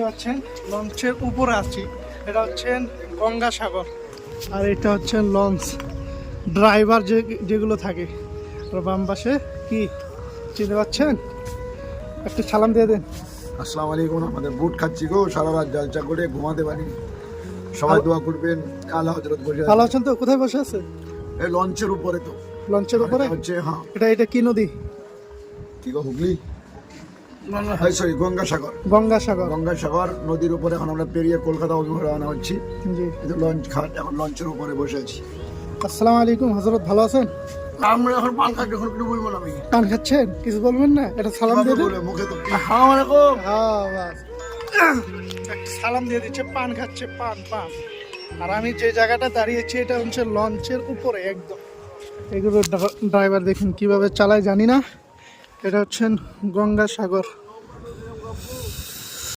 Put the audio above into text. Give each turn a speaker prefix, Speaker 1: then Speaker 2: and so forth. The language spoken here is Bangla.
Speaker 1: হচ্ছেন লঞ্চের উপরে আছি, এটা হচ্ছেন গঙ্গাসাগর। আর এটা হচ্ছে লঞ্চ ড্রাইভার যেগুলো থাকে। আর বাম পাশে কি চিনতে পাচ্ছেন? একটু সালাম দিয়ে দেন।
Speaker 2: আসসালামু আলাইকুম। আমাদের বুট খাচ্ছি গো, সারা রাত জলসা করে ঘুমাতে পারি। সবাই দোয়া করবেন। আল্লাহ হযরত বসে
Speaker 1: ভালো আছেন তো? কোথায় বসে আছে?
Speaker 2: এই লঞ্চের উপরে। তো
Speaker 1: লঞ্চের উপরে
Speaker 2: হচ্ছে, হ্যাঁ।
Speaker 1: এটা কি নদী?
Speaker 2: কি গো, হুগলি? সরি, গঙ্গাসাগর।
Speaker 1: গঙ্গাসাগর।
Speaker 2: গঙ্গাসাগর নদীর উপরে এখন আমরা পেরিয়ে কলকাতা অভিমুখে রওনা হচ্ছি।
Speaker 1: জি।
Speaker 2: এটা লঞ্চ ঘাট, এখন লঞ্চের উপরে বসে আছি।
Speaker 1: আসসালামু আলাইকুম হযরত, ভালো আছেন?
Speaker 2: আমরা এখন পান খাচ্ছি, এখন কিছু বলবো না। আমি
Speaker 1: পান খাচ্ছেন, কিছু বলবেন না? এটা সালাম দিয়ে দেন।
Speaker 2: মুখে তো আসসালামু আলাইকুম।
Speaker 1: হ্যাঁ বাস, একটা সালাম দিয়ে দিচ্ছে, পান খাচ্ছে, পান পান। আর আমি যে জায়গাটা দাঁড়িয়েছি এটা হচ্ছে লঞ্চের উপরে একদম। এগুলো ড্রাইভার দেখুন কিভাবে চালায় জানি না। এটা হচ্ছেন গঙ্গাসাগর।